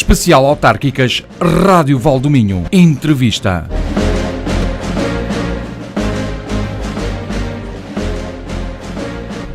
Especial Autárquicas Rádio Valdominho. Entrevista.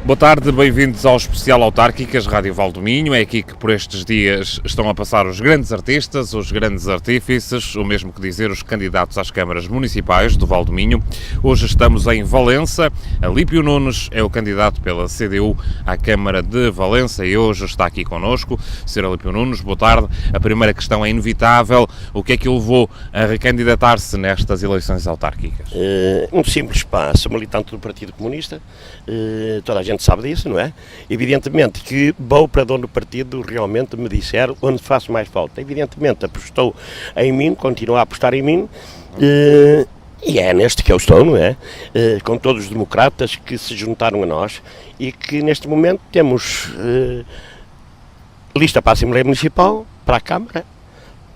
Boa tarde, bem-vindos ao Especial Autárquicas Rádio Valdominho. É aqui que por estes dias estão a passar os grandes artistas, os grandes artífices, o mesmo que dizer os candidatos às câmaras municipais do Valdominho. Hoje estamos em Valença. Alípio Nunes é o candidato pela CDU à Câmara de Valença e hoje está aqui connosco. Sr. Alípio Nunes, boa tarde. A primeira questão é inevitável. O que é que o levou a recandidatar-se nestas eleições autárquicas? Muito simples, sou militante do Partido Comunista, toda a gente sabe disso, não é? Evidentemente que vou para dono do partido realmente me disser onde faço mais falta. Evidentemente apostou em mim, continua a apostar em mim, e é neste que eu estou, não é? Com todos os democratas que se juntaram a nós e que neste momento temos lista para a Assembleia Municipal, para a Câmara,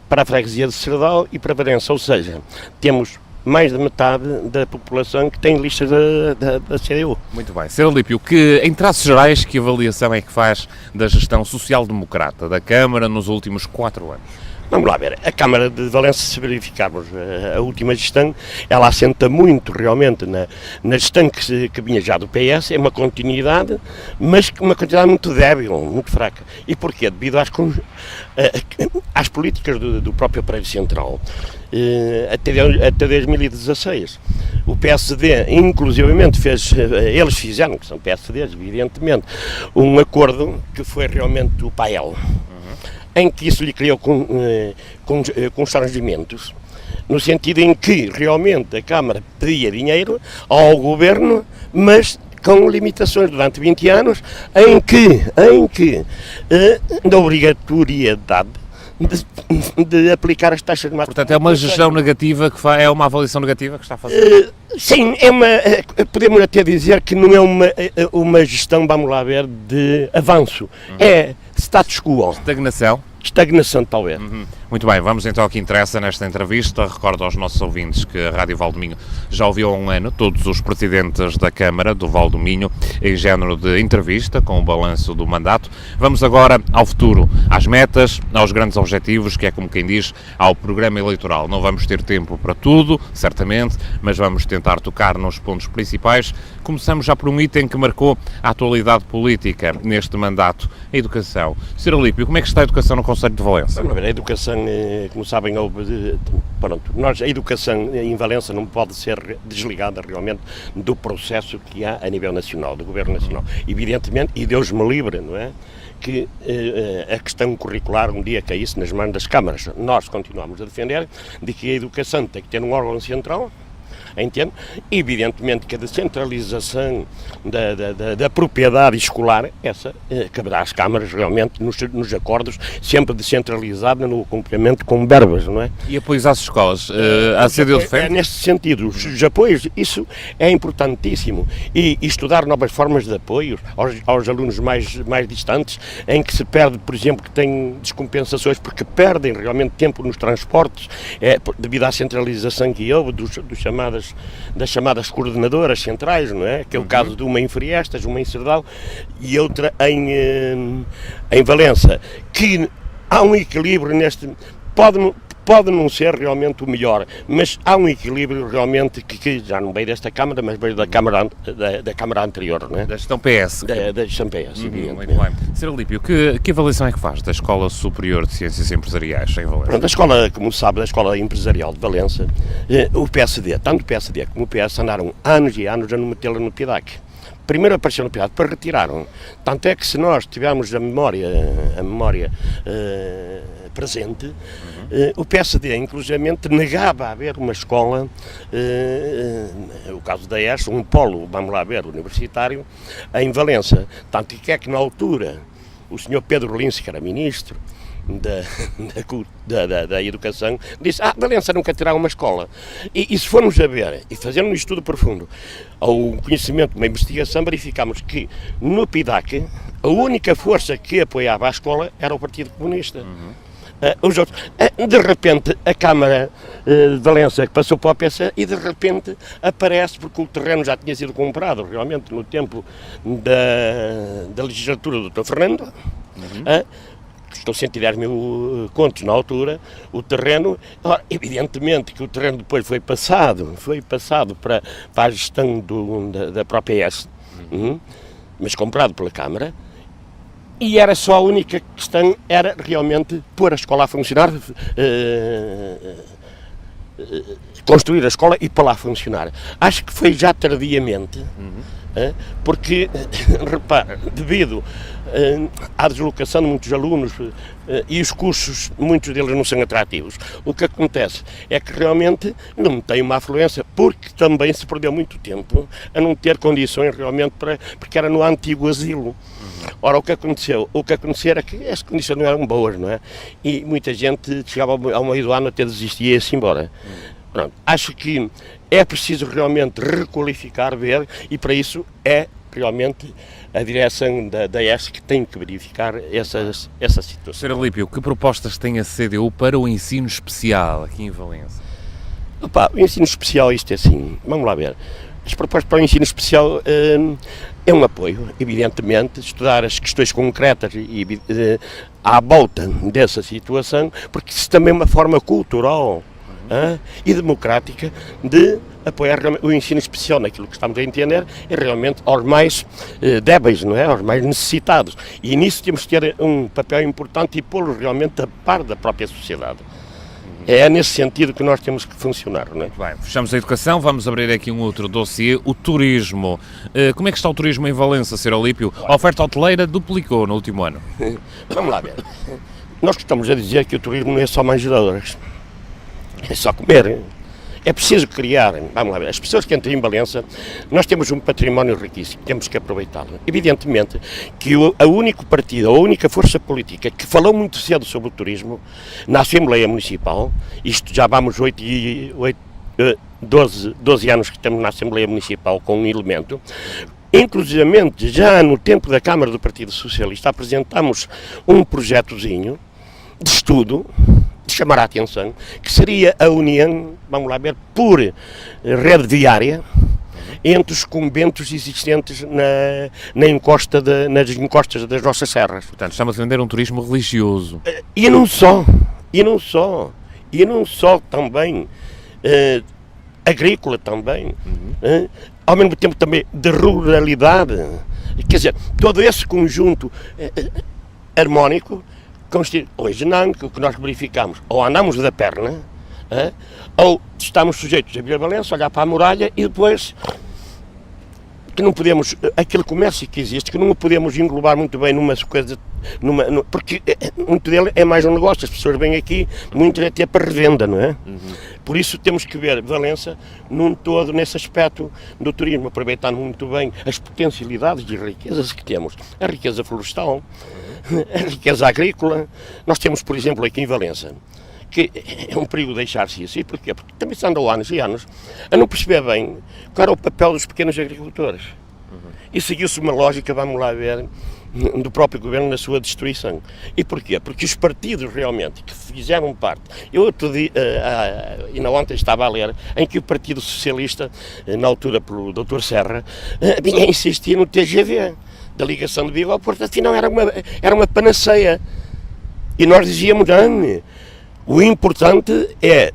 para a Freguesia de Serdal e para Valença, ou seja, temos mais de metade da população que tem listas da CDU. Muito bem. Sr. Alípio, em traços gerais, que avaliação é que faz da gestão social-democrata da Câmara nos últimos 4 anos? Vamos lá ver, a Câmara de Valença, se verificarmos a última gestão, ela assenta muito realmente na gestão que vinha já do PS, é uma continuidade, mas uma continuidade muito débil, muito fraca. E porquê? Devido às políticas do próprio prédio central. Até 2016, o PSD, inclusivamente, eles fizeram, que são PSDs, evidentemente, um acordo que foi realmente o PAEL, em que isso lhe criou constrangimentos, no sentido em que realmente a Câmara pedia dinheiro ao Governo, mas com limitações durante 20 anos, em que da obrigatoriedade de aplicar as taxas de maturidade. Portanto, é uma gestão negativa, é uma avaliação negativa que está a fazer? Sim, podemos até dizer que não é uma gestão, vamos lá ver, de avanço. É status quo. Estagnação, talvez. Muito bem, vamos então ao que interessa nesta entrevista. Recordo aos nossos ouvintes que a Rádio Valdominho já ouviu há um ano todos os presidentes da Câmara do Valdominho em género de entrevista com o balanço do mandato. Vamos agora ao futuro, às metas, aos grandes objetivos, que é como quem diz, ao programa eleitoral. Não vamos ter tempo para tudo, certamente, mas vamos tentar tocar nos pontos principais. Começamos já por um item que marcou a atualidade política neste mandato, a educação. Sr. Alípio, como é que está a educação no Concelho de Valença? Vamos ver, a educação, como sabem, a educação em Valença não pode ser desligada realmente do processo que há a nível nacional, do Governo Nacional. Evidentemente, e Deus me livre, não é? Que a questão curricular um dia caísse nas mãos das câmaras. Nós continuamos a defender de que a educação tem que ter um órgão central, entende? Evidentemente que a descentralização da propriedade escolar, essa caberá às câmaras realmente nos acordos, sempre descentralizada no acompanhamento com verbas, não é? E apoios às escolas? A CDU defende? É nesse sentido, os apoios, isso é importantíssimo. E estudar novas formas de apoio aos alunos mais distantes, em que se perde, por exemplo, que têm descompensações porque perdem realmente tempo nos transportes, devido à centralização que houve das chamadas coordenadoras centrais, não é? Que é o caso de uma em Friestas, uma em Serdal e outra em Valença, que há um equilíbrio pode não ser realmente o melhor, mas há um equilíbrio realmente que já não veio desta Câmara, mas veio da Câmara anterior, não é? Da gestão PS. Da gestão PS, muito bem. Sr. Alípio, que avaliação é que faz da Escola Superior de Ciências Empresariais em Valença? Pronto, a escola, como sabe, a Escola Empresarial de Valença, o PSD, tanto o PSD como o PS andaram anos e anos a não metê-la no PIDAC. Primeiro apareceu no PIDAC, depois retiraram. Tanto é que se nós tivermos a memória presente, o PSD, inclusivamente, negava a haver uma escola, o caso da ESO, um polo, vamos lá ver, universitário, em Valença. Tanto que é que na altura o Sr. Pedro Lins, que era ministro da Educação, disse, Valença nunca terá uma escola. E se formos a ver, e fazendo um estudo profundo, ao conhecimento, uma investigação, verificamos que no PIDAC, a única força que apoiava a escola era o Partido Comunista. Os outros. De repente, a Câmara de Valença passou para o PC e de repente aparece, porque o terreno já tinha sido comprado realmente no tempo da legislatura do Dr. Fernando, custou 110 mil contos na altura, o terreno. Ora, evidentemente que o terreno depois foi passado para a gestão da própria ES, mas comprado pela Câmara, e era só a única questão, era realmente pôr a escola a funcionar, construir a escola e pôr lá a funcionar. Acho que foi já tardiamente, porque, repare, devido à deslocação de muitos alunos e os custos, muitos deles não são atrativos, o que acontece é que realmente não tem uma afluência, porque também se perdeu muito tempo a não ter condições realmente porque era no antigo asilo. Ora, o que aconteceu? O que aconteceu era que as condições não eram boas, não é? E muita gente chegava ao meio do ano até desistia e ia-se embora. Pronto, acho que é preciso realmente requalificar, ver, e para isso é realmente a direção da ES que tem que verificar essa situação. Sr. Alípio, que propostas tem a CDU para o ensino especial aqui em Valença? Opa, o ensino especial, isto é assim, vamos lá ver. As propostas para o ensino especial é um apoio, evidentemente, estudar as questões concretas à volta dessa situação, porque isso também é uma forma cultural e democrática de apoiar o ensino especial naquilo que estamos a entender, é realmente aos mais débeis, não é? Aos mais necessitados. E nisso temos que ter um papel importante e pô-los realmente a par da própria sociedade. É nesse sentido que nós temos que funcionar, não é? Bem, fechamos a educação, vamos abrir aqui um outro dossiê, o turismo. Como é que está o turismo em Valença, Sr. Alípio? A oferta hoteleira duplicou no último ano. Vamos lá ver. Nós estamos a dizer que o turismo não é só manjedoras, é só comer. É preciso criar, vamos lá ver, as pessoas que entram em Valença, nós temos um património riquíssimo, temos que aproveitá-lo. Evidentemente que o único partido, a única força política que falou muito cedo sobre o turismo, na Assembleia Municipal, isto já vamos 12 anos que estamos na Assembleia Municipal com um elemento, inclusivamente já no tempo da Câmara do Partido Socialista apresentámos um projetozinho de estudo, de chamar a atenção, que seria a união, vamos lá ver, por rede viária entre os conventos existentes nas encostas das nossas serras. Portanto, estamos a vender um turismo religioso. E não só também, agrícola também, ao mesmo tempo também de ruralidade, quer dizer, todo esse conjunto harmónico. Hoje não, que o que nós verificamos, ou andamos da perna, ou estamos sujeitos a vir a Valença, olhar para a muralha e depois que não podemos, aquele comércio que existe, que não o podemos englobar muito bem numa coisa, porque muito dele é mais um negócio, as pessoas vêm aqui, muito é até para revenda, não é? Por isso temos que ver Valença num todo, nesse aspecto do turismo, aproveitando muito bem as potencialidades e riquezas que temos, a riqueza florestal, a riqueza agrícola. Nós temos, por exemplo, aqui em Valença, que é um perigo deixar-se assim, porquê? Porque também se andam anos e anos a não perceber bem qual era o papel dos pequenos agricultores. E seguiu-se uma lógica, vamos lá ver, do próprio governo na sua destruição. E porquê? Porque os partidos realmente que fizeram parte, eu outro dia, ainda ontem estava a ler, em que o Partido Socialista, na altura pelo Dr. Serra, vinha a insistir no TGV, da ligação de Vigo ao Porto, afinal era uma panaceia. E nós dizíamos, não, o importante é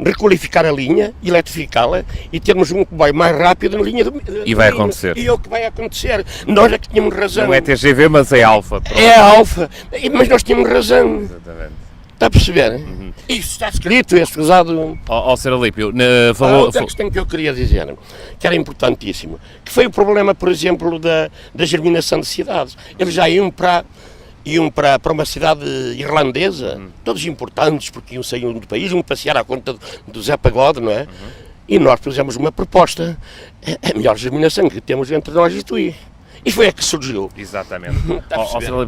requalificar a linha, eletrificá-la e termos um comboio mais rápido na linha do E vai acontecer. E é o que vai acontecer. Nós é que tínhamos razão. Não é TGV, mas é Alfa. É a Alfa, mas nós tínhamos razão. Exatamente. Está a perceber? Isso está escrito, é escusado. Ó Sr. Alípio, Outra questão que eu queria dizer, que era importantíssimo, que foi o problema, por exemplo, da germinação de cidades. Eles já iam para uma cidade irlandesa, todos importantes, porque saíam do país, iam passear à conta do Zé Pagode, não é? E nós fizemos uma proposta, a melhor germinação que temos entre nós e Tui. E foi a que surgiu. Exatamente.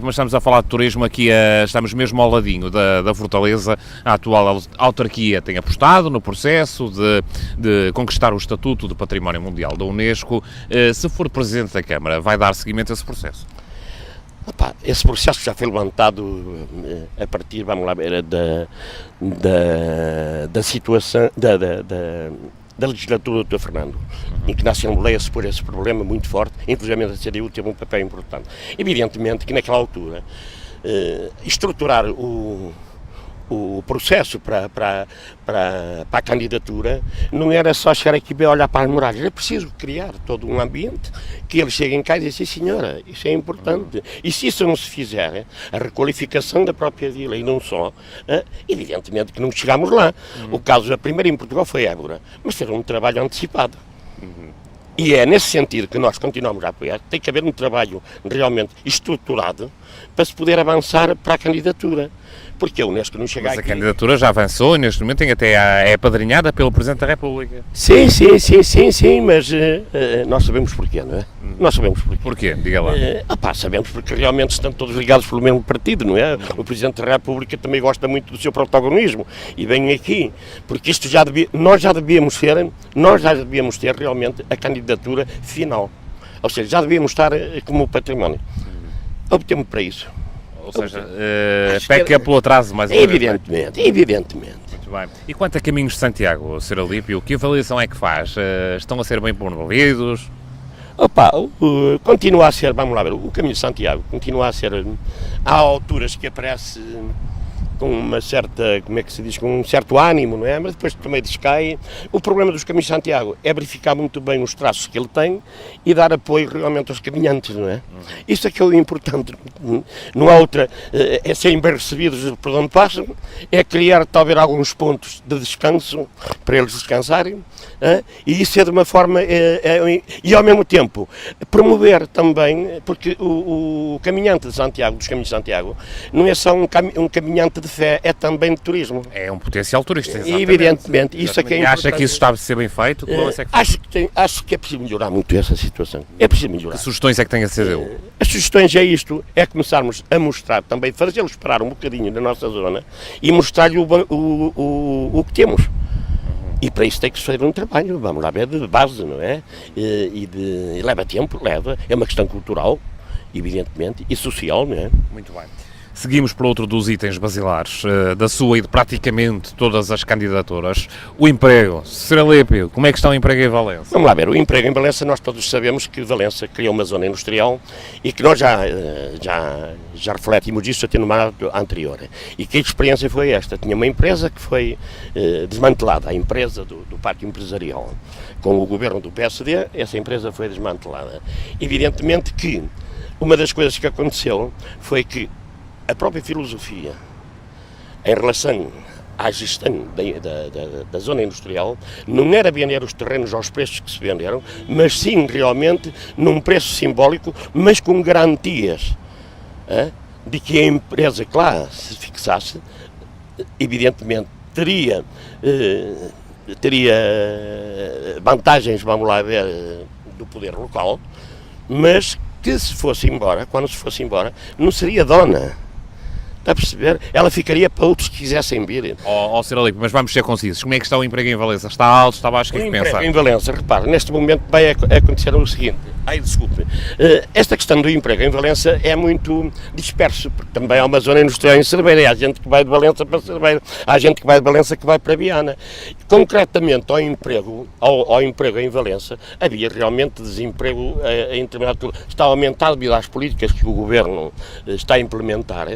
Mas estamos a falar de turismo aqui, estamos mesmo ao ladinho da Fortaleza. A atual autarquia tem apostado no processo de conquistar o Estatuto de Património Mundial da Unesco. Se for Presidente da Câmara, vai dar seguimento a esse processo? Esse processo já foi levantado a partir, vamos lá ver, da situação, da legislatura do Dr. Fernando, em que na Assembleia se pôs esse problema muito forte, inclusive a CDU teve um papel importante. Evidentemente que naquela altura estruturar o processo para a candidatura, não era só chegar aqui e olhar para as muralhas, era preciso criar todo um ambiente que eles cheguem cá e dizem, sim senhora, isso é importante. E se isso não se fizer, a requalificação da própria vila e não só, evidentemente que não chegamos lá. O caso, a primeira em Portugal foi Évora, mas foi um trabalho antecipado. E é nesse sentido que nós continuamos a apoiar, tem que haver um trabalho realmente estruturado para se poder avançar para a candidatura. Porque a Unesco não chega Mas aqui... a candidatura já avançou e neste momento é apadrinhada pelo Presidente da República. Sim, mas nós sabemos porquê, não é? Nós sabemos porquê. Porquê? Diga lá. Sabemos porque realmente estão todos ligados pelo mesmo partido, não é? O Presidente da República também gosta muito do seu protagonismo e vem aqui, porque isto nós já devíamos ter realmente a candidatura final. Ou seja, já devíamos estar como património. Obtemos para isso. Ou seja, peca pelo atraso, mais ou menos. Evidentemente. Muito bem. E quanto a Caminhos de Santiago, Sr. Alípio, que avaliação é que faz? Estão a ser bem promovidos? Continua a ser, vamos lá ver, o Caminho de Santiago continua a ser, há alturas que aparece com uma certa, como é que se diz, com um certo ânimo, não é? Mas depois também descai. O problema dos Caminhos de Santiago é verificar muito bem os traços que ele tem e dar apoio realmente aos caminhantes, não é? Isso é que é o importante. Não há outra, é serem bem recebidos por onde passam, é criar talvez alguns pontos de descanso para eles descansarem, e isso é de uma forma, e ao mesmo tempo promover também, porque o caminhante de Santiago, dos Caminhos de Santiago, não é só um caminhante de fé, é também de turismo. É um potencial turista, exatamente. Evidentemente. Isso é que é importante. Acha que isso está a ser bem feito? Acho que é preciso melhorar muito essa situação. É preciso melhorar. Que sugestões é que tem a ser dele? As sugestões é isto, é começarmos a mostrar também, fazê-los parar um bocadinho na nossa zona e mostrar-lhe o que temos. E para isso tem que se fazer um trabalho, vamos lá ver, de base, não é? E leva tempo, é uma questão cultural, evidentemente, e social, não é? Muito bem. Seguimos para outro dos itens basilares da sua e de praticamente todas as candidaturas. O emprego. Sr. Alípio, como é que está o emprego em Valença? Vamos lá ver, o emprego em Valença, nós todos sabemos que Valença criou uma zona industrial e que nós já refletimos isso até no mandato anterior. E que a experiência foi esta. Tinha uma empresa que foi desmantelada, a empresa do Parque Empresarial. Com o governo do PSD, essa empresa foi desmantelada. Evidentemente que uma das coisas que aconteceu foi que a própria filosofia em relação à gestão da zona industrial não era vender os terrenos aos preços que se venderam, mas sim realmente num preço simbólico, mas com garantias de que a empresa que lá se fixasse, evidentemente teria vantagens, vamos lá ver, do poder local, mas que se fosse embora, quando se fosse embora, não seria dona. Está a perceber? Ela ficaria para outros que quisessem vir. Sr. Alípio, mas vamos ser concisos. Como é que está o emprego em Valença? Está alto, está baixo? O que é que pensa? O emprego em Valença, repare, neste momento vai acontecer o seguinte. Desculpe. Esta questão do emprego em Valença é muito disperso, porque também há uma zona industrial em Cerveira, e há gente que vai de Valença para Cerveira, há gente que vai de Valença que vai para Viana. Concretamente ao emprego em Valença, havia realmente desemprego em determinado altura. Está aumentado devido às políticas que o Governo está a implementar,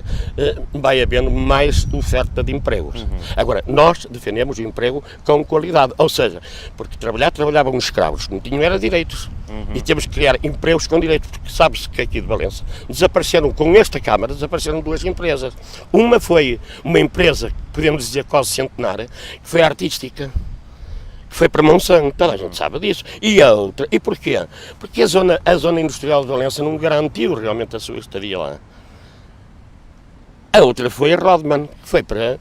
vai havendo mais oferta de empregos. Agora, nós defendemos o emprego com qualidade, ou seja, porque trabalhavam os escravos, não tinham era direitos, e temos que criar empregos com direitos, porque sabe-se que aqui de Valença desapareceram, com esta Câmara, desapareceram duas empresas. Uma foi uma empresa, podemos dizer quase centenária, que foi artística, que foi para Monsanto, toda a gente sabe disso. E a outra, e porquê? Porque a zona industrial de Valença não garantiu realmente a sua estadia lá. A outra foi a Rodman, que foi para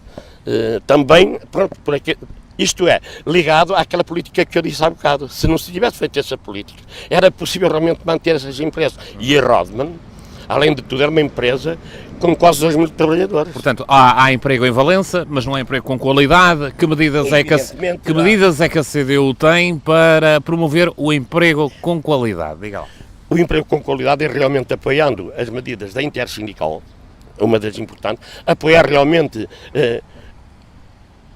também, pronto, por aqui, isto é, ligado àquela política que eu disse há bocado. Se não se tivesse feito essa política, era possível realmente manter essas empresas. E a Rodman, além de tudo, era uma empresa com quase 2 mil trabalhadores. Portanto, há emprego em Valença, mas não há emprego com qualidade. Que medidas é que a CDU tem para promover o emprego com qualidade? Diga lá. O emprego com qualidade é realmente apoiando as medidas da intersindical, uma das importantes, apoiar realmente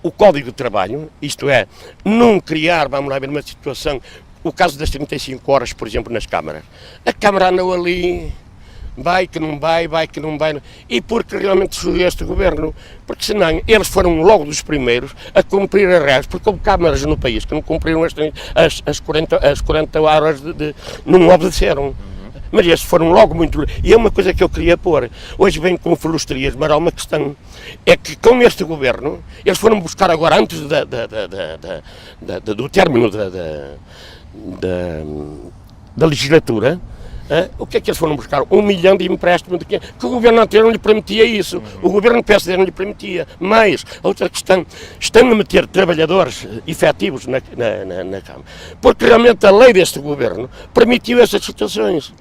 o Código de Trabalho, isto é, não criar, vamos lá ver, uma situação, o caso das 35 horas, por exemplo, nas câmaras. A Câmara andou ali, vai que não vai, e porque realmente surgiu este governo, porque senão eles foram logo dos primeiros a cumprir as regras, porque houve câmaras no país que não cumpriram as 40 horas não obedeceram. Mas estes foram logo muito... E é uma coisa que eu queria pôr. Hoje vem com frustrias, mas há uma questão. É que com este governo, eles foram buscar agora, antes do término da legislatura, o que é que eles foram buscar? 1 milhão de empréstimos que o governo anterior não lhe permitia isso. O governo PSD não lhe permitia. Mas, outra questão, estão a meter trabalhadores efetivos na Câmara. Porque realmente a lei deste governo permitiu essas situações.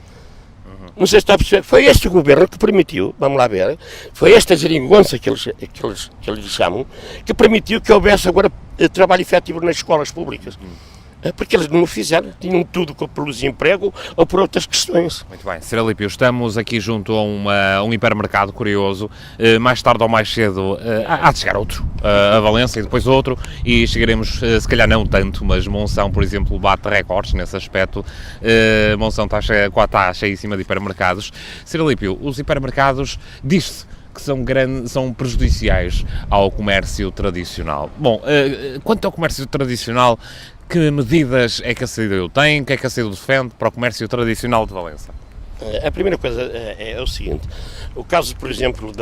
Não sei se está a perceber, foi este governo que permitiu, vamos lá ver, foi esta geringonça que eles chamam, que permitiu que houvesse agora trabalho efetivo nas escolas públicas. Porque eles não o fizeram, tinham tudo pelo desemprego ou por outras questões. Muito bem, Sr. Alípio, estamos aqui junto a um hipermercado curioso, mais tarde ou mais cedo há de chegar outro, a Valença e depois outro, e chegaremos, se calhar não tanto, mas Monção, por exemplo, bate recordes nesse aspecto. Monção está cheíssima de hipermercados. Sr. Alípio, os hipermercados, diz-se que são prejudiciais ao comércio tradicional. Bom, quanto ao comércio tradicional, que medidas é que a CDU tem, o que é que a CDU defende para o comércio tradicional de Valença? A primeira coisa é o seguinte, o caso, por exemplo,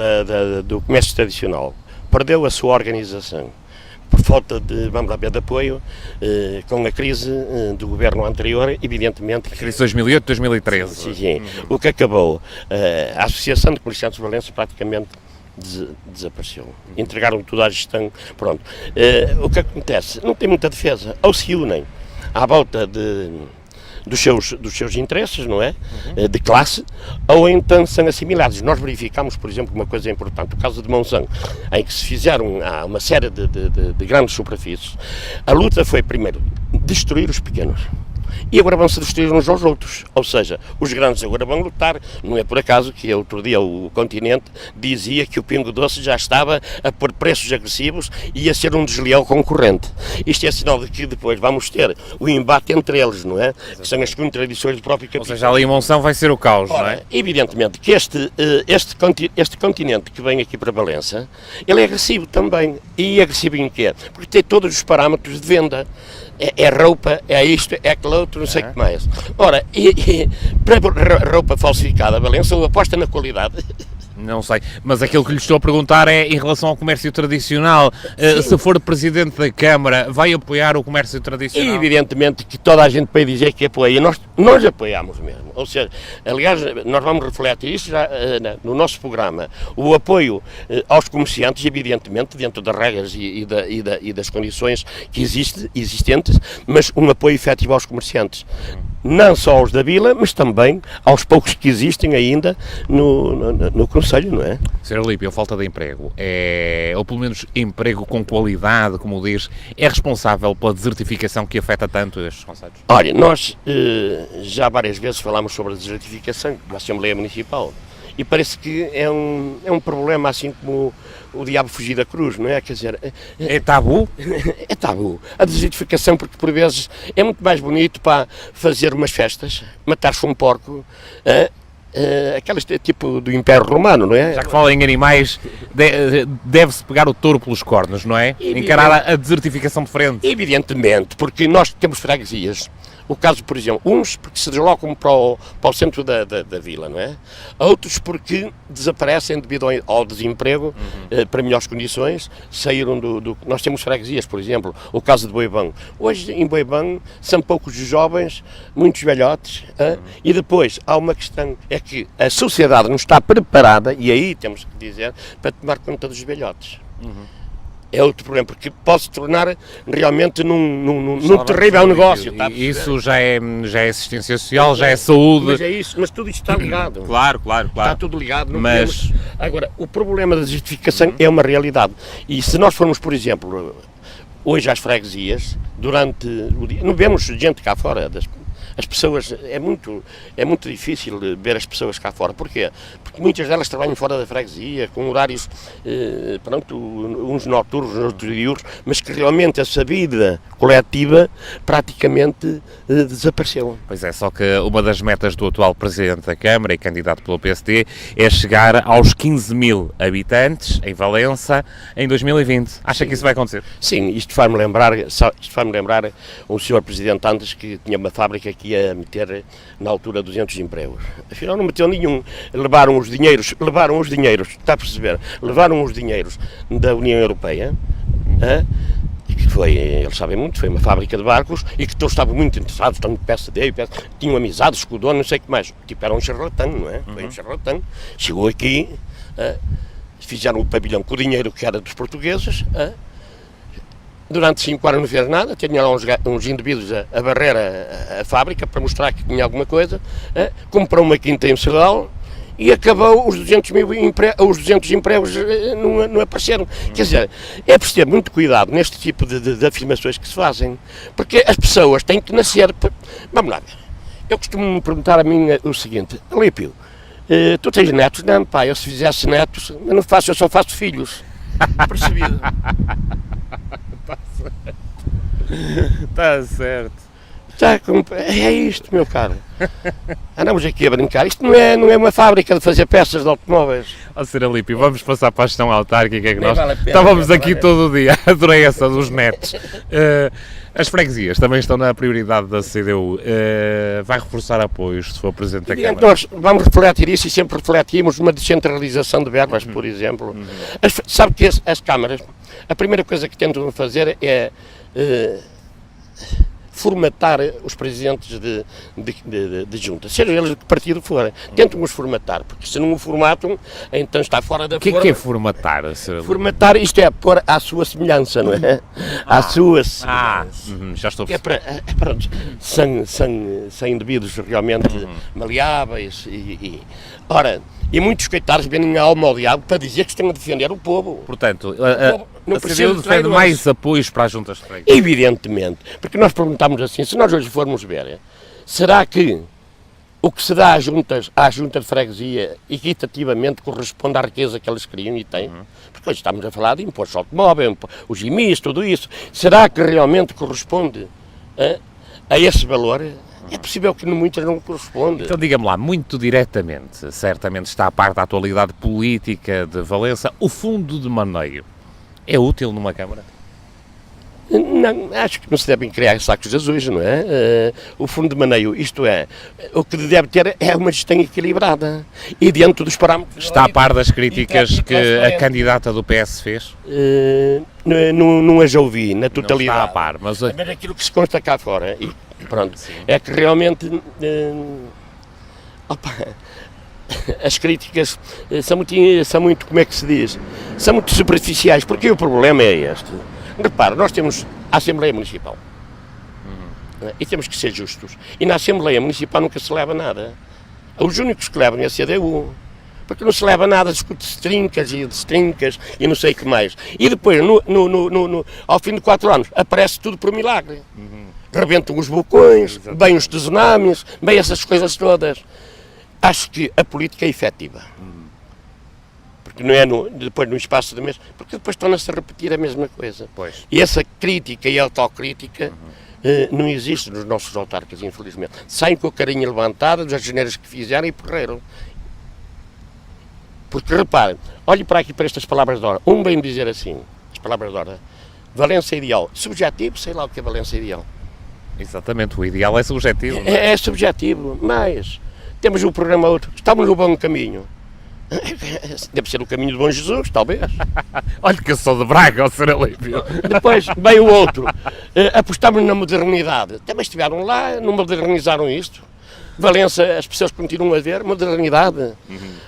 do comércio tradicional, perdeu a sua organização por falta de, vamos lá ver, de apoio com a crise do governo anterior, evidentemente. A crise de 2008, 2013. Sim. O que acabou, a Associação de Comerciantes de Valença praticamente desapareceu. Entregaram tudo à gestão. Pronto. O que acontece? Não tem muita defesa. Ou se unem à volta dos seus interesses, não é? De classe, ou então são assimilados. Nós verificamos, por exemplo, uma coisa importante, o caso de Monção, em que se fizeram uma série de grandes superfícies. A luta foi, primeiro, destruir os pequenos. E agora vão se destruir uns aos outros, ou seja, os grandes agora vão lutar. Não é por acaso que outro dia o Continente dizia que o Pingo Doce já estava a pôr preços agressivos e a ser um desleal concorrente. Isto é sinal de que depois vamos ter o embate entre eles, não é? Que são as contradições do próprio capital. Ou seja, ali em Monção vai ser o caos, não é? Evidentemente que este Continente que vem aqui para Valença, ele é agressivo também. E agressivo em quê? Porque tem todos os parâmetros de venda. É roupa, é isto, é aquilo outro, não sei o que mais. Ora, para roupa falsificada, Valença, ou aposta na qualidade? Não sei, mas aquilo que lhe estou a perguntar é em relação ao comércio tradicional. Se for Presidente da Câmara, vai apoiar o comércio tradicional? E evidentemente que toda a gente pode dizer que apoia. Nós apoiamos mesmo. Ou seja, aliás, nós vamos refletir isso já no nosso programa. O apoio aos comerciantes, evidentemente, dentro das regras e das condições que existentes, mas um apoio efetivo aos comerciantes. Não só aos da Vila, mas também aos poucos que existem ainda no Conselho, não é? Sr. Alípio, a falta de emprego, ou pelo menos emprego com qualidade, como diz, é responsável pela desertificação que afeta tanto estes concelhos? Olha, nós já várias vezes falámos sobre a desertificação da Assembleia Municipal e parece que é um problema assim como o diabo fugir da cruz, não é? Quer dizer... É tabu? É tabu. A desertificação, porque por vezes é muito mais bonito para fazer umas festas, matar-se um porco, aquelas tipo do Império Romano, não é? Já que fala em animais, deve-se pegar o touro pelos cornos, não é? Encarar a desertificação de frente. Evidentemente, porque nós temos freguesias. O caso, por exemplo, uns porque se deslocam para o centro da vila, não é? Outros porque desaparecem devido ao desemprego, para melhores condições, saíram Nós temos freguesias, por exemplo, o caso de Boivão. Hoje, em Boivão, são poucos os jovens, muitos velhotes, e depois há uma questão, é que a sociedade não está preparada, e aí temos que dizer, para tomar conta dos velhotes. É outro problema, porque pode se tornar realmente num terrível negócio. Isso já é assistência social, já é saúde. Mas é isso, mas tudo isto está ligado. Claro. Está tudo ligado. Agora, o problema da desertificação é uma realidade. E se nós formos, por exemplo, hoje às freguesias, durante o dia, não vemos gente cá fora, As pessoas, é muito difícil ver as pessoas cá fora. Porquê? Porque muitas delas trabalham fora da freguesia, com horários, uns noturnos, outros diurnos, mas que realmente essa vida coletiva praticamente desapareceu. Pois é, só que uma das metas do atual Presidente da Câmara e candidato pelo PSD é chegar aos 15 mil habitantes em Valença em 2020. Acha que isso vai acontecer? Sim, isto faz-me lembrar um senhor Presidente antes que tinha uma fábrica que ia meter na altura 200 empregos. Afinal não meteu nenhum. Levaram os dinheiros, está a perceber? Levaram os dinheiros da União Europeia, que foi, eles sabem muito, foi uma fábrica de barcos e que todos estavam muito interessados, tanto PSD, tinham amizades com o dono, não sei o que mais. Tipo, era um charlatão, não é? Foi um charlatão. Chegou aqui, fizeram o pavilhão com o dinheiro que era dos portugueses, durante 5 anos não fez nada, tinha lá uns indivíduos a barrer a fábrica para mostrar que tinha alguma coisa, comprou uma quinta em Serral e acabou os 200 empregos não apareceram. Quer dizer, é preciso ter muito cuidado neste tipo de afirmações que se fazem, porque as pessoas têm que nascer. Vamos lá, eu costumo me perguntar a mim o seguinte: Alípio, tu tens netos? Não, pá, eu se fizesse netos, eu não faço, eu só faço filhos. Percebido? Está certo. É isto, meu caro. Andamos aqui a brincar. Isto não é uma fábrica de fazer peças de automóveis. Ó, Sr. Alípio, vamos passar para a gestão autárquica que nós vale a pena, estávamos aqui todo o dia. Adorei essa dos netos. As freguesias também estão na prioridade da CDU. Vai reforçar apoios se for Presidente da Câmara? Nós vamos refletir isso e sempre refletimos uma descentralização de verbas, por exemplo. Sabe que as câmaras, a primeira coisa que tentam fazer é formatar os presidentes de junta, seja eles de que partido forem. Tentam-os formatar, porque se não o formatam, então está fora da forma. O que é formatar, Sr. Alípio? Formatar, isto é pôr à sua semelhança, não é? À sua semelhança. Já estou a É para, pronto, são indivíduos realmente maleáveis ora, e muitos coitados vendem a alma ao diabo para dizer que estão a defender o povo. Portanto, não a precisa CDU de defende traidores. mais apoios para as juntas de freguesia. Evidentemente, porque nós perguntamos assim, se nós hoje formos ver, será que o que se dá à junta de freguesia equitativamente corresponde à riqueza que eles criam e têm? Porque hoje estamos a falar de imposto automóvel, os IMIs, tudo isso. Será que realmente corresponde a esse valor? É possível que muitas não corresponde. Então diga-me lá, muito diretamente, certamente está a par da atualidade política de Valença, o fundo de maneio é útil numa Câmara? Não, acho que não se devem criar sacos azuis, não é? O fundo de maneio, isto é, o que deve ter é uma gestão equilibrada e dentro dos parâmetros. Está a par das críticas que a candidata do PS fez? Não as ouvi na totalidade. Não está a par, mas aquilo que se consta cá fora, e pronto, é que realmente as críticas são muito, como é que se diz, são muito superficiais, porque o problema é este. Repara, nós temos a Assembleia Municipal e temos que ser justos, e na Assembleia Municipal nunca se leva nada. Os únicos que levam é a CDU, porque não se leva nada, discute-se trincas e não sei o que mais. E depois, ao fim de 4 anos, aparece tudo por milagre. Rebentam os vulcões, vêm os tsunamis, vêm essas coisas todas. Acho que a política é efetiva. Porque não é depois no espaço de mês, porque depois torna-se a repetir a mesma coisa. Pois. E essa crítica e autocrítica não existe nos nossos autarcas, infelizmente. Saem com a carinha levantada das asneiras que fizeram e porreram. Porque reparem, olhe para aqui para estas palavras de ordem. Bem dizer assim, as palavras de ordem. Valença ideal. Subjetivo, sei lá o que é Valença ideal. Exatamente, o ideal é subjetivo. É subjetivo, mas temos um programa outro. Estamos no bom caminho. Deve ser o caminho de Bom Jesus, talvez. Olha que eu sou de Braga, ó Sr. Alípio. Depois veio o outro. Apostamos na modernidade. Também estiveram lá, não modernizaram isto. Valença, as pessoas continuam a ver modernidade.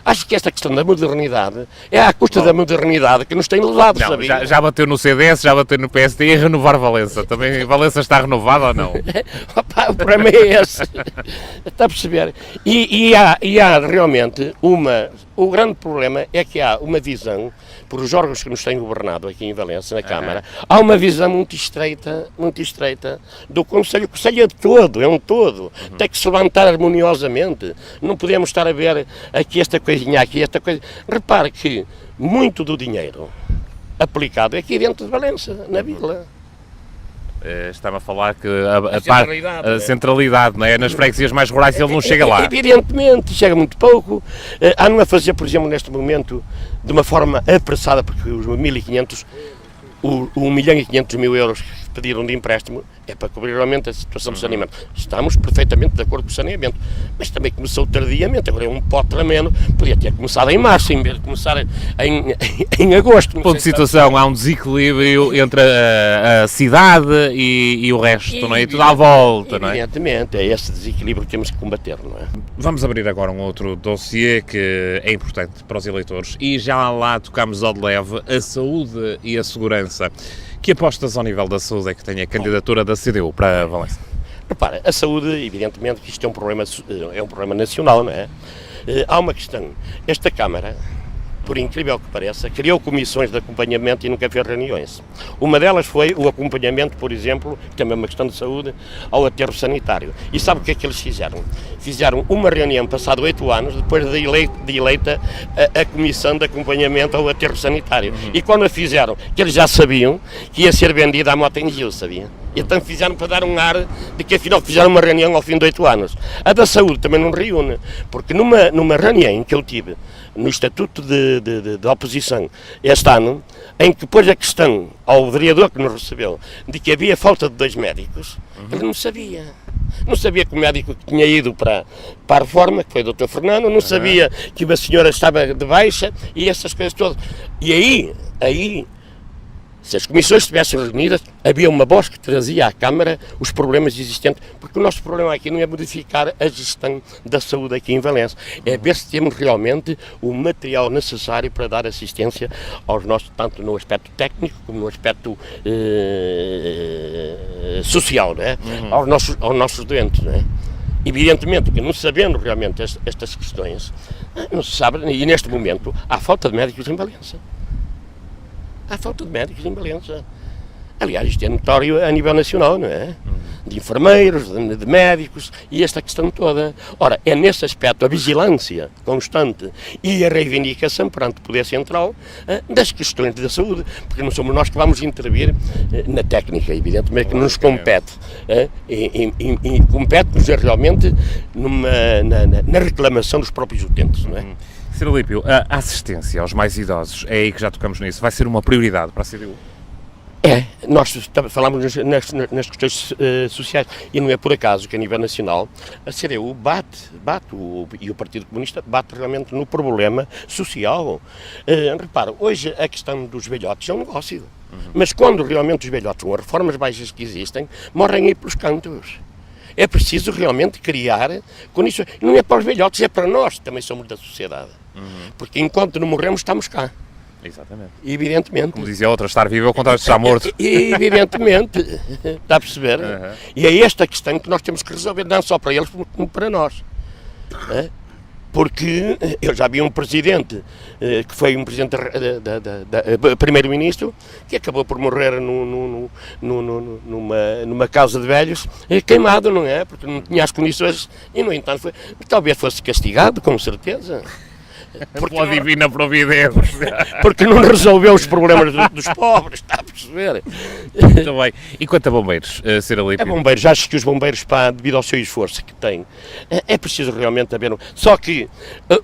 Acho que esta questão da modernidade é à custa da modernidade que nos tem levado, Não, sabia? já bateu no CDS, já bateu no PSD e renovar Valença. Também Valença está renovada ou não? Opa, o problema é esse. Está a perceber? E há realmente o grande problema é que há uma visão, por os órgãos que nos têm governado aqui em Valença, na Câmara, há uma visão muito estreita do Conselho. O Conselho é todo, é um todo. Tem que se levantar harmoniosamente. Não podemos estar a ver aqui esta coisinha, aqui esta coisa. Repare que muito do dinheiro aplicado é aqui dentro de Valença, na vila. Está-me a falar que centralidade, centralidade, não é? Nas freguesias mais rurais ele não chega lá. Evidentemente, chega muito pouco. Há-no a fazer, por exemplo, neste momento, de uma forma apressada, porque os 1.500, o 1.500.000 euros que pediram de empréstimo é para cobrir realmente a situação do saneamento. Estamos perfeitamente de acordo com o saneamento, mas também começou tardiamente, agora é um pote tremendo, podia ter começado em março, em vez de começar em agosto. Ponto de situação, há um desequilíbrio entre a cidade e o resto, não é? E tudo à volta, não é? Evidentemente, é esse desequilíbrio que temos que combater, não é? Vamos abrir agora um outro dossiê que é importante para os eleitores e já lá tocamos ao de leve a saúde e a segurança. Que apostas ao nível da saúde é que tem a candidatura da CDU para Valença? Repara, a saúde, evidentemente que isto é um problema nacional, não é? Há uma questão, esta Câmara, por incrível que pareça, criou comissões de acompanhamento e nunca fez reuniões. Uma delas foi o acompanhamento, por exemplo, que também é uma questão de saúde, ao aterro sanitário. E sabe o que é que eles fizeram? Fizeram uma reunião passado 8 anos, depois de eleita a comissão de acompanhamento ao aterro sanitário. E quando a fizeram, que eles já sabiam que ia ser vendida à Mota em Gil, sabiam? E então fizeram para dar um ar de que afinal fizeram uma reunião ao fim de 8 anos. A da saúde também não reúne, porque numa reunião que eu tive no Estatuto de Oposição este ano, em que pôs a questão ao vereador que nos recebeu de que havia falta de 2 médicos, ele não sabia. Não sabia que o médico que tinha ido para a reforma, que foi o Dr. Fernando, não sabia que uma senhora estava de baixa e essas coisas todas. E aí, se as comissões estivessem reunidas, havia uma voz que trazia à Câmara os problemas existentes, porque o nosso problema aqui não é modificar a gestão da saúde aqui em Valença, é ver se temos realmente o material necessário para dar assistência aos nossos, tanto no aspecto técnico como no aspecto social, não é? Aos nossos doentes, não é? Evidentemente que não sabendo realmente estas questões, não se sabe, e neste momento há falta de médicos em Valença. Há falta de médicos em Valença. Aliás, isto é notório a nível nacional, não é? De enfermeiros, de médicos e esta questão toda. Ora, é nesse aspecto a vigilância constante e a reivindicação perante o Poder Central das questões da saúde, porque não somos nós que vamos intervir na técnica, evidentemente que nos compete. E compete-nos realmente na reclamação dos próprios utentes, não é? Sr. Alípio, a assistência aos mais idosos, é aí que já tocamos nisso, vai ser uma prioridade para a CDU? Nós falamos nas questões sociais e não é por acaso que a nível nacional a CDU e o Partido Comunista bate realmente no problema social. Repara, hoje a questão dos velhotes é um negócio, mas quando realmente os velhotes, com as reformas baixas que existem, morrem aí pelos cantos. É preciso realmente criar condições. Não é para os velhotes, é para nós que também somos da sociedade. Porque enquanto não morremos, estamos cá. Exatamente. Evidentemente. Como dizia outra, estar vivo é o contrário de estar morto. Evidentemente. Está a perceber? E é esta questão que nós temos que resolver, não só para eles, como para nós. Porque eu já vi um presidente, que foi um presidente primeiro-ministro, que acabou por morrer numa casa de velhos, queimado, não é? Porque não tinha as condições, e no entanto talvez fosse castigado, com certeza. Pela divina providência. Porque não resolveu os problemas dos pobres, está a perceber? Muito bem. E quanto a bombeiros, Sr. Alípio? Bombeiros, acho que os bombeiros, devido ao seu esforço que têm, é preciso realmente haver Só que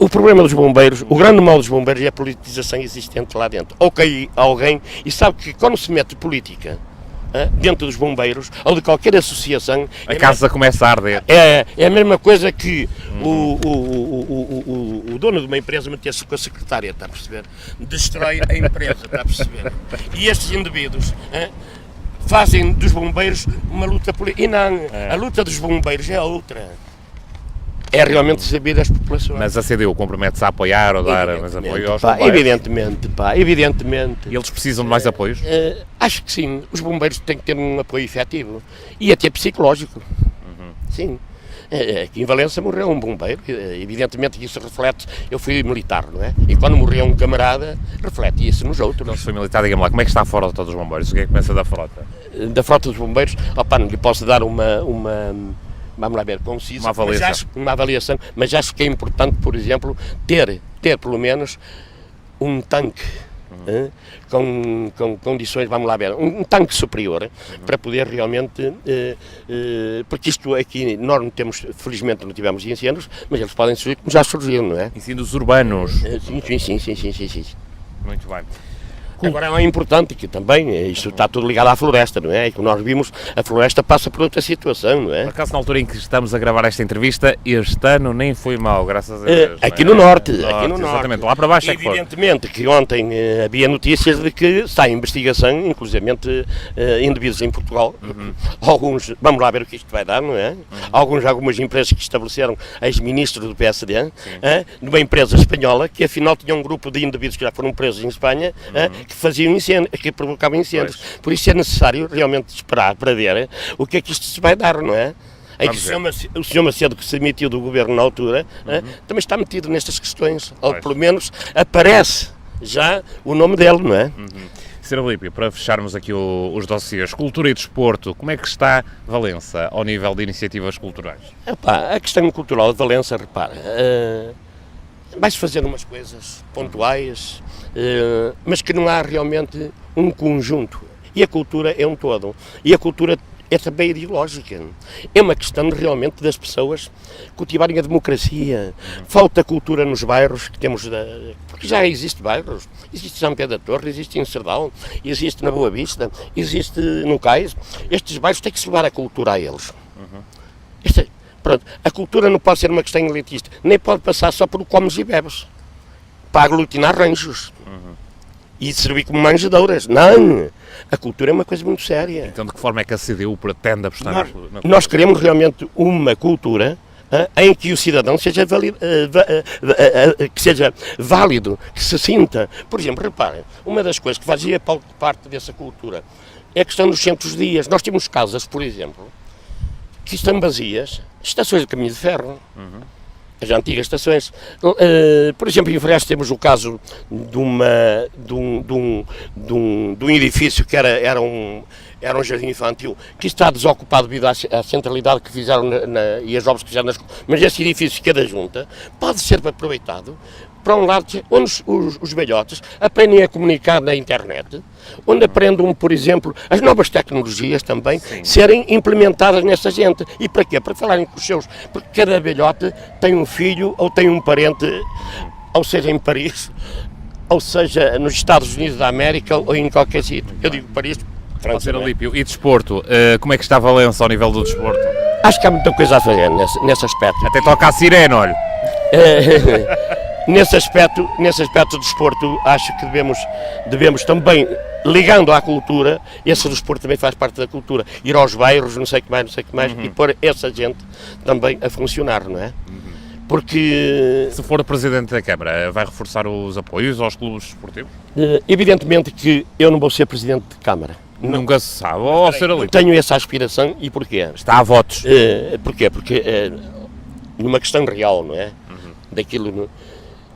o problema dos bombeiros, o grande mal dos bombeiros é a politização existente lá dentro. Ou cai alguém, e sabe que quando se mete política dentro dos bombeiros, ou de qualquer associação... A casa começa a arder. É a mesma coisa que o dono de uma empresa meter-se com a secretária, está a perceber? Destrói a empresa, está a perceber? E estes indivíduos fazem dos bombeiros uma luta política. E não, a luta dos bombeiros é outra. É realmente saber as populações. Mas a CDU compromete-se a apoiar ou dar mais apoio aos Pá, bombeiros? evidentemente. E eles precisam de mais apoios? Acho que sim, os bombeiros têm que ter um apoio efetivo e até psicológico. Sim. Aqui em Valença morreu um bombeiro, evidentemente que isso reflete, eu fui militar, não é? E quando morreu um camarada, reflete isso nos outros. Não se foi militar, diga-me lá, como é que está a frota dos bombeiros? O que é que pensa da frota? Da frota dos bombeiros, não lhe posso dar uma vamos lá ver, concisa, uma avaliação, mas acho que é importante, por exemplo, ter pelo menos um tanque com condições, vamos lá ver, um tanque superior, para poder realmente, porque isto aqui, nós não temos, felizmente não tivemos incêndios, mas eles podem surgir como já surgiram, não é? Incêndios urbanos. Sim. Muito bem. Agora é importante que também, isto está tudo ligado à floresta, não é? E como nós vimos, a floresta passa por outra situação, não é? Por acaso, na altura em que estamos a gravar esta entrevista, este ano nem foi mau, graças a Deus. Aqui no norte, Exatamente, lá para baixo é que foi. Evidentemente que ontem havia notícias de que está em investigação, inclusivamente indivíduos em Portugal, alguns, vamos lá ver o que isto vai dar, não é? Algumas empresas que estabeleceram ex-ministros do PSD, numa empresa espanhola, que afinal tinha um grupo de indivíduos que já foram presos em Espanha, que faziam incêndio, que provocavam incêndios. Pois. Por isso é necessário realmente esperar para ver o que é que isto se vai dar, não é? É que o Sr. Macedo, que se emitiu do governo na altura, também está metido nestas questões, ou pelo menos aparece já o nome dele, não é? Sr. Alípio, para fecharmos aqui os dossiês, cultura e desporto, como é que está Valença ao nível de iniciativas culturais? A questão cultural de Valença, repara, vai-se fazer umas coisas pontuais, mas que não há realmente um conjunto. E a cultura é um todo. E a cultura é também ideológica. É uma questão realmente das pessoas cultivarem a democracia. Falta cultura nos bairros que temos, porque já existe bairros. Existe São Pedro da Torre, existe em Serdão, existe na Boa Vista, existe no Cais. Estes bairros têm que se levar a cultura a eles. Pronto, a cultura não pode ser uma questão elitista, nem pode passar só por comes e bebes, para aglutinar ranchos e servir como manjedouras. Não! A cultura é uma coisa muito séria. Então, de que forma é que a CDU pretende apostar na cultura? Nós queremos realmente uma cultura em que o cidadão seja válido, que se sinta. Por exemplo, reparem, uma das coisas que fazia parte dessa cultura é a questão dos centros de dias. Nós temos casas, por exemplo, que estão vazias, estações de caminho de ferro, as antigas estações. Por exemplo, em Freixo temos o caso de um edifício que era um jardim infantil, que está desocupado devido à centralidade que fizeram e as obras que fizeram nas... Mas esse edifício que é da Junta pode ser aproveitado para um lado onde os velhotes aprendem a comunicar na internet, onde aprendam, por exemplo, as novas tecnologias também serem implementadas nessa gente. E para quê? Para falarem com os seus. Porque cada velhote tem um filho ou tem um parente, ou seja, em Paris, ou seja, nos Estados Unidos da América ou em qualquer sítio. Eu digo Paris, França. Sr. Alípio, e desporto? Como é que está Valença ao nível do desporto? Acho que há muita coisa a fazer nesse aspecto. Até toca a sirene, olha. Nesse aspecto do desporto, acho que devemos também, ligando à cultura, esse desporto também faz parte da cultura, ir aos bairros, não sei o que mais, e pôr essa gente também a funcionar, não é? Porque... Se for Presidente da Câmara, vai reforçar os apoios aos clubes esportivos? Evidentemente que eu não vou ser Presidente de Câmara. Nunca se sabe. Oh, Sr. Alípio. Tenho essa aspiração, e porquê? Está a votos. Porquê? Porque numa questão real, não é? Daquilo...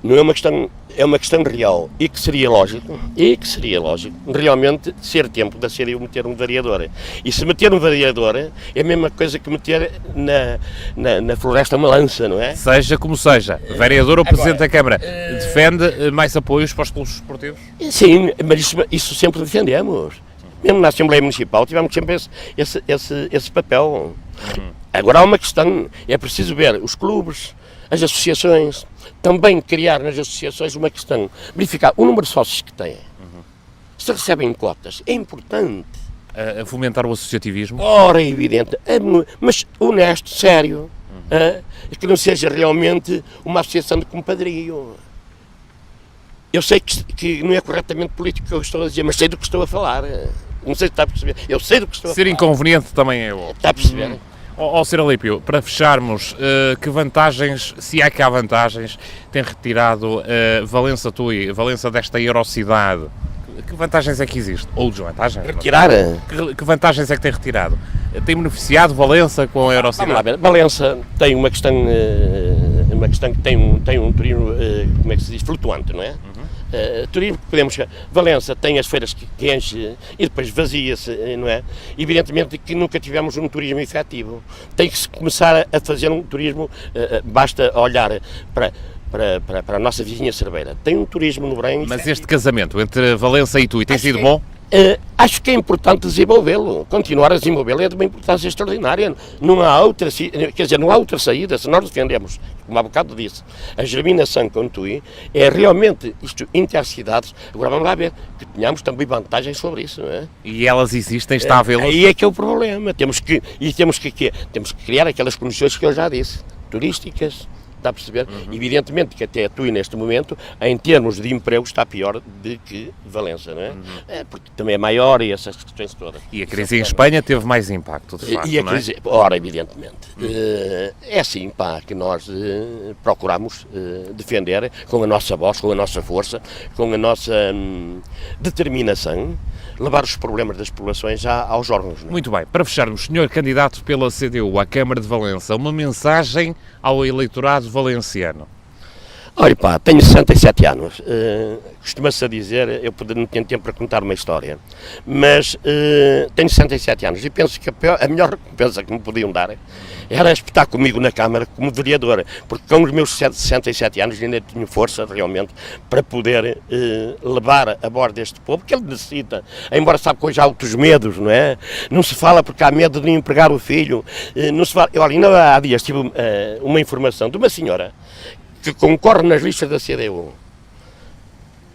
Não é uma questão, é uma questão real e que seria lógico realmente ser tempo de ser eu meter um vereador. E se meter um vereador é a mesma coisa que meter na floresta uma lança, não é? Seja como seja, vereador ou Presidente da Câmara, defende mais apoios para os clubes esportivos? Sim, mas isso sempre defendemos. Mesmo na Assembleia Municipal tivemos sempre esse papel. Agora há uma questão, é preciso ver os clubes, as associações, também criar nas associações uma questão, verificar o número de sócios que têm, se recebem cotas, é importante. A fomentar o associativismo? Ora, é evidente, mas honesto, sério, que não seja realmente uma associação de compadrio. Eu sei que não é corretamente político o que eu estou a dizer, mas sei do que estou a falar. Não sei se está a perceber. Eu sei do que estou a falar. Ser inconveniente também é bom. Está a perceber? Ó Sr. Alípio, para fecharmos, que vantagens, se é que há vantagens, tem retirado Valença Tui, Valença desta Eurocidade? Que vantagens é que existe? Ou desvantagens? Retirar? Que vantagens é que tem retirado? Tem beneficiado Valença com a Eurocidade? Vamos lá ver. Valença tem uma questão que tem um turismo, como é que se diz, flutuante, não é? Turismo, Valença tem as feiras que enche e depois vazia-se, não é? Evidentemente que nunca tivemos um turismo efetivo. Tem que se começar a fazer um turismo, basta olhar para a nossa vizinha Cerveira. Tem um turismo no Belém. Mas este casamento entre Valença e Tui tem sido bom? Acho que é importante desenvolvê-lo, continuar a desenvolvê-lo é de uma importância extraordinária. Não há outra saída, se nós defendemos, como há bocado disse, a germinação com Tui, é realmente isto, intercidades. Agora vamos lá ver, que tenhamos também vantagens sobre isso, não é? E elas existem, está a vê-las? Aí é que é o problema, temos que criar aquelas condições que eu já disse, turísticas. Está a perceber? Evidentemente que até a Tui neste momento, em termos de emprego, está pior do que Valença, não é? Porque também é maior e essas questões todas. E a crise em Espanha teve mais impacto, de facto, e a crise, ora, evidentemente. É assim, que nós procuramos defender com a nossa voz, com a nossa força, com a nossa determinação, levar os problemas das populações aos órgãos. Não é? Muito bem, para fecharmos, senhor candidato pela CDU à Câmara de Valença, uma mensagem ao eleitorado valenciano. Olha tenho 67 anos, costuma-se a dizer, eu não tenho tempo para contar uma história, mas tenho 67 anos e penso que a melhor recompensa que me podiam dar era espetar comigo na Câmara como vereador, porque com os meus 67 anos ainda tenho força realmente para poder levar a bordo este povo, que ele necessita, embora sabe que hoje há outros medos, não é? Não se fala porque há medo de empregar o filho, não se fala, olha, ainda há dias tive uma informação de uma senhora que concorre nas listas da CDU.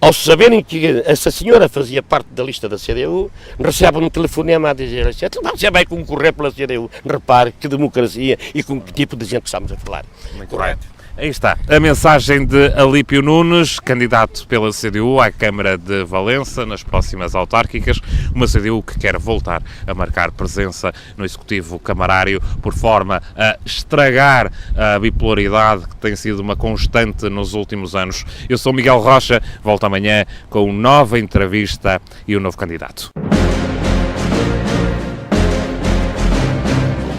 Ao saberem que essa senhora fazia parte da lista da CDU, recebe um telefonema a dizer assim, você vai concorrer pela CDU. Repare que democracia e com que tipo de gente estamos a falar. Muito correto. Aí está, a mensagem de Alípio Nunes, candidato pela CDU à Câmara de Valença nas próximas autárquicas, uma CDU que quer voltar a marcar presença no Executivo Camarário por forma a estragar a bipolaridade que tem sido uma constante nos últimos anos. Eu sou Miguel Rocha, volto amanhã com uma nova entrevista e um novo candidato.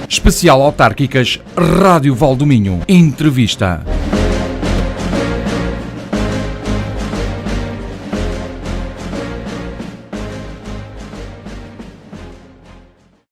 Especial Autárquicas Rádio Valdominho. Entrevista.